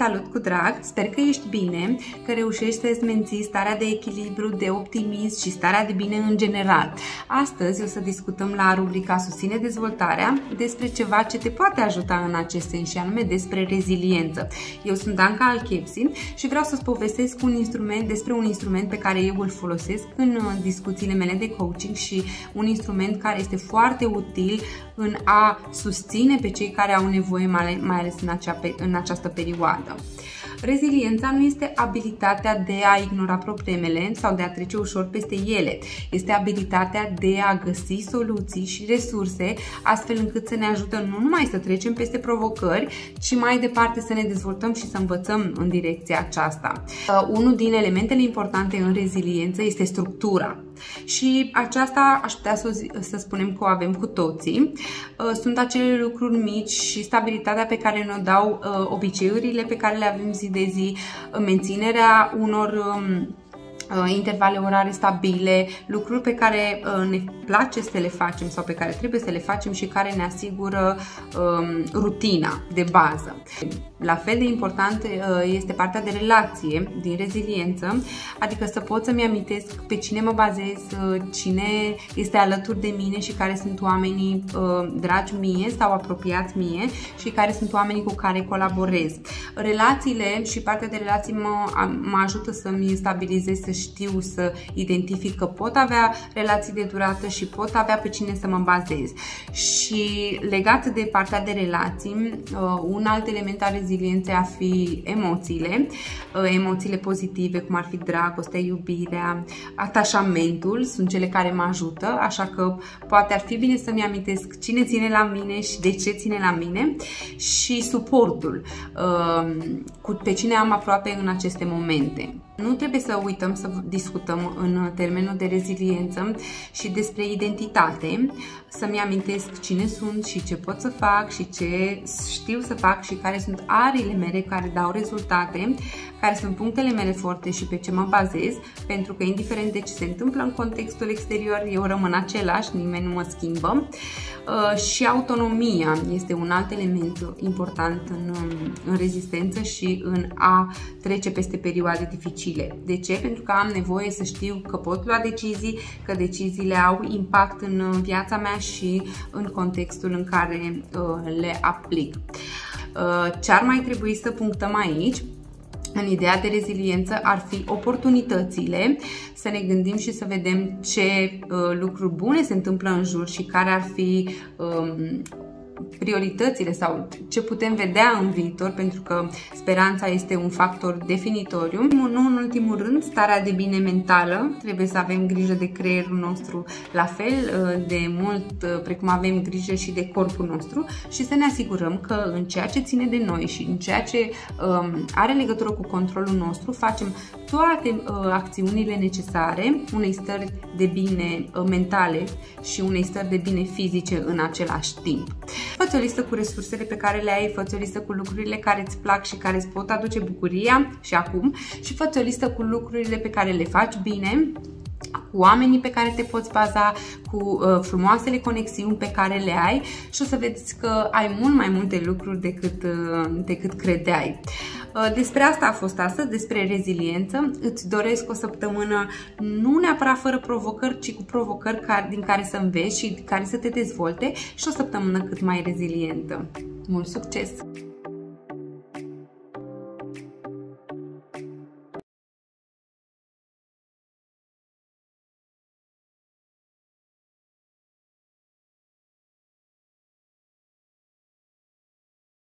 salut cu drag, sper că ești bine, că reușești să-ți menții starea de echilibru, de optimism și starea de bine în general. Astăzi o să discutăm la rubrica Susține dezvoltarea despre ceva ce te poate ajuta în acest sens și anume despre reziliență. Eu sunt Danca Alchepsi și vreau să-ți povestesc despre un instrument pe care eu îl folosesc în discuțiile mele de coaching și un instrument care este foarte util în a susține pe cei care au nevoie, mai ales în această perioadă. Reziliența nu este abilitatea de a ignora problemele sau de a trece ușor peste ele. Este abilitatea de a găsi soluții și resurse astfel încât să ne ajută nu numai să trecem peste provocări, ci mai departe să ne dezvoltăm și să învățăm în direcția aceasta. Unul din elementele importante în reziliență este structura. Și aceasta aș putea să spunem că o avem cu toții. Sunt acele lucruri mici și stabilitatea pe care ne-o dau obiceiurile pe care le avem zi de zi, menținerea unor intervale orare stabile, lucruri pe care ne place să le facem sau pe care trebuie să le facem și care ne asigură rutina de bază. La fel de important este partea de relație din reziliență, adică să pot să-mi amintesc pe cine mă bazez, cine este alături de mine și care sunt oamenii dragi mie sau apropiați mie și care sunt oamenii cu care colaborez. Relațiile și partea de relații mă ajută să-mi stabilizez, să știu, să identific că pot avea relații de durată și pot avea pe cine să mă bazez. Și legat de partea de relații, un alt element al rezilienței ar fi emoțiile pozitive, cum ar fi dragostea, iubirea, atașamentul, sunt cele care mă ajută, așa că poate ar fi bine să-mi amintesc cine ține la mine și de ce ține la mine și suportul, pe cine am aproape în aceste momente. Nu trebuie să uităm să discutăm în termenul de reziliență și despre identitate, să-mi amintesc cine sunt și ce pot să fac și ce știu să fac și care sunt ariile mele care dau rezultate, care sunt punctele mele forte și pe ce mă bazez, pentru că indiferent de ce se întâmplă în contextul exterior, eu rămân același, nimeni nu mă schimbă. Și autonomia este un alt element important în rezistență și în a trece peste perioade dificile. De ce? Pentru că am nevoie să știu că pot lua decizii, că deciziile au impact în viața mea și în contextul în care le aplic. Ce ar mai trebui să punctăm aici? În ideea de reziliență ar fi oportunitățile, să ne gândim și să vedem ce lucruri bune se întâmplă în jur și care ar fi prioritățile sau ce putem vedea în viitor, pentru că speranța este un factor definitoriu. Nu în ultimul rând, starea de bine mentală. Trebuie să avem grijă de creierul nostru la fel de mult precum avem grijă și de corpul nostru și să ne asigurăm că în ceea ce ține de noi și în ceea ce are legătură cu controlul nostru facem toate acțiunile necesare unei stări de bine mentale și unei stări de bine fizice în același timp. Fă-ți o listă cu resursele pe care le ai, fă-ți o listă cu lucrurile care îți plac și care îți pot aduce bucuria și acum și fă-ți o listă cu lucrurile pe care le faci bine, cu oamenii pe care te poți baza, cu frumoasele conexiuni pe care le ai și o să vezi că ai mult mai multe lucruri decât credeai. Despre asta a fost astăzi, despre reziliență. Îți doresc o săptămână nu neapărat fără provocări, ci cu provocări din care să înveți și care să te dezvolte și o săptămână cât mai rezilientă. Mult succes!